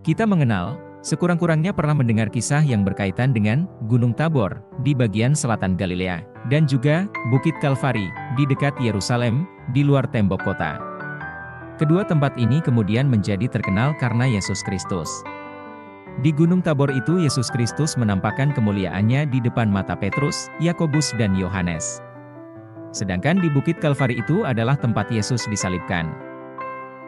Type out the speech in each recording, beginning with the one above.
Kita mengenal, sekurang-kurangnya pernah mendengar kisah yang berkaitan dengan Gunung Tabor di bagian selatan Galilea, dan juga Bukit Kalvari di dekat Yerusalem, di luar tembok kota. Kedua tempat ini kemudian menjadi terkenal karena Yesus Kristus. Di Gunung Tabor itu Yesus Kristus menampakkan kemuliaannya di depan mata Petrus, Yakobus dan Yohanes. Sedangkan di Bukit Kalvari itu adalah tempat Yesus disalibkan.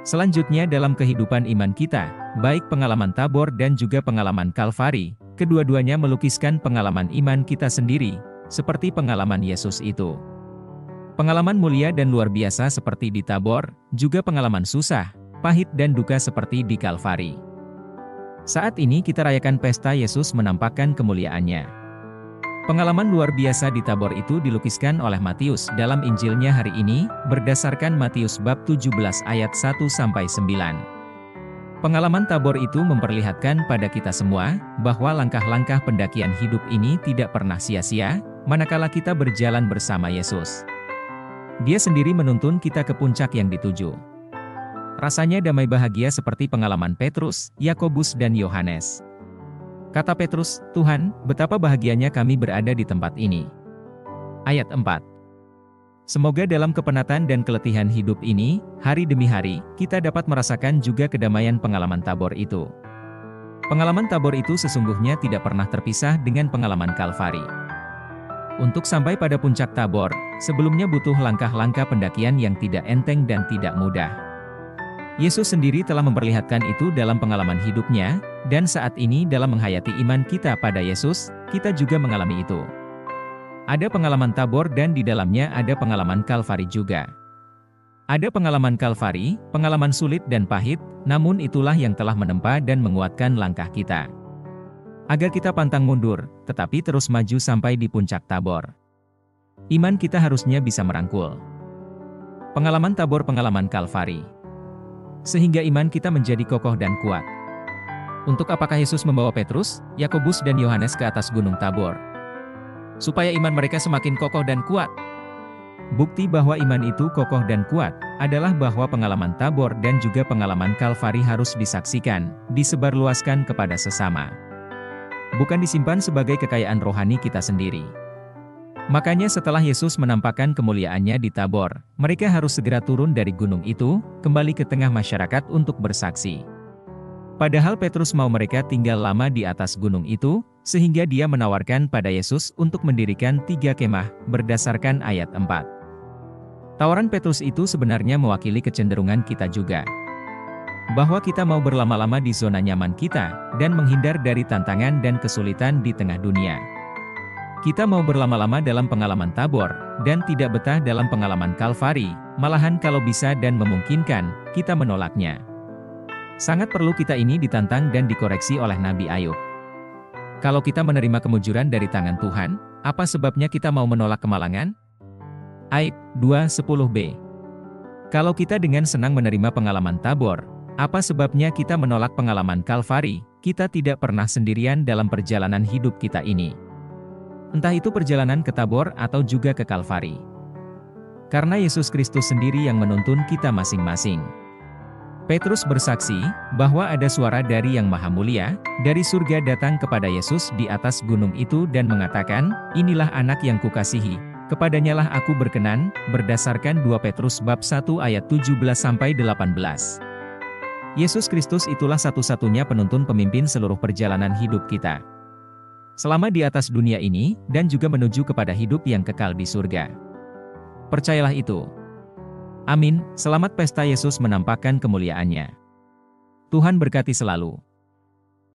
Selanjutnya dalam kehidupan iman kita, baik pengalaman Tabor dan juga pengalaman Kalvari, kedua-duanya melukiskan pengalaman iman kita sendiri, seperti pengalaman Yesus itu. Pengalaman mulia dan luar biasa seperti di Tabor, juga pengalaman susah, pahit dan duka seperti di Kalvari. Saat ini kita rayakan pesta Yesus menampakkan kemuliaannya. Pengalaman luar biasa di Tabor itu dilukiskan oleh Matius dalam Injilnya hari ini, berdasarkan Matius bab 17 ayat 1-9. Pengalaman Tabor itu memperlihatkan pada kita semua, bahwa langkah-langkah pendakian hidup ini tidak pernah sia-sia, manakala kita berjalan bersama Yesus. Dia sendiri menuntun kita ke puncak yang dituju. Rasanya damai bahagia seperti pengalaman Petrus, Yakobus dan Yohanes. Kata Petrus, "Tuhan, betapa bahagianya kami berada di tempat ini." Ayat 4. Semoga dalam kepenatan dan keletihan hidup ini, hari demi hari, kita dapat merasakan juga kedamaian pengalaman Tabor itu. Pengalaman Tabor itu sesungguhnya tidak pernah terpisah dengan pengalaman Kalvari. Untuk sampai pada puncak Tabor, sebelumnya butuh langkah-langkah pendakian yang tidak enteng dan tidak mudah. Yesus sendiri telah memperlihatkan itu dalam pengalaman hidupnya, dan saat ini dalam menghayati iman kita pada Yesus, kita juga mengalami itu. Ada pengalaman Tabor dan di dalamnya ada pengalaman Kalvari juga. Ada pengalaman Kalvari, pengalaman sulit dan pahit, namun itulah yang telah menempa dan menguatkan langkah kita. Agar kita pantang mundur, tetapi terus maju sampai di puncak Tabor. Iman kita harusnya bisa merangkul pengalaman Tabor, pengalaman Kalvari, sehingga iman kita menjadi kokoh dan kuat. Untuk apakah Yesus membawa Petrus, Yakobus dan Yohanes ke atas Gunung Tabor? Supaya iman mereka semakin kokoh dan kuat. Bukti bahwa iman itu kokoh dan kuat, adalah bahwa pengalaman Tabor dan juga pengalaman Kalvari harus disaksikan, disebarluaskan kepada sesama. Bukan disimpan sebagai kekayaan rohani kita sendiri. Makanya setelah Yesus menampakkan kemuliaannya di Tabor, mereka harus segera turun dari gunung itu, kembali ke tengah masyarakat untuk bersaksi. Padahal Petrus mau mereka tinggal lama di atas gunung itu, sehingga dia menawarkan pada Yesus untuk mendirikan 3 kemah, berdasarkan ayat 4. Tawaran Petrus itu sebenarnya mewakili kecenderungan kita juga. Bahwa kita mau berlama-lama di zona nyaman kita, dan menghindar dari tantangan dan kesulitan di tengah dunia. Kita mau berlama-lama dalam pengalaman Tabor, dan tidak betah dalam pengalaman Kalvari, malahan kalau bisa dan memungkinkan, kita menolaknya. Sangat perlu kita ini ditantang dan dikoreksi oleh Nabi Ayub. Kalau kita menerima kemujuran dari tangan Tuhan, apa sebabnya kita mau menolak kemalangan? Ayub 2:10b. Kalau kita dengan senang menerima pengalaman Tabor, apa sebabnya kita menolak pengalaman Kalvari? Kita tidak pernah sendirian dalam perjalanan hidup kita ini. Entah itu perjalanan ke Tabor atau juga ke Kalvari. Karena Yesus Kristus sendiri yang menuntun kita masing-masing. Petrus bersaksi, bahwa ada suara dari Yang Maha Mulia, dari surga datang kepada Yesus di atas gunung itu dan mengatakan, "Inilah anak yang kukasihi, kepadanyalah aku berkenan," berdasarkan 2 Petrus bab 1 ayat 17-18. Yesus Kristus itulah satu-satunya penuntun pemimpin seluruh perjalanan hidup kita. Selama di atas dunia ini, dan juga menuju kepada hidup yang kekal di surga. Percayalah itu. Amin. Selamat pesta Yesus menampakkan kemuliaannya. Tuhan berkati selalu.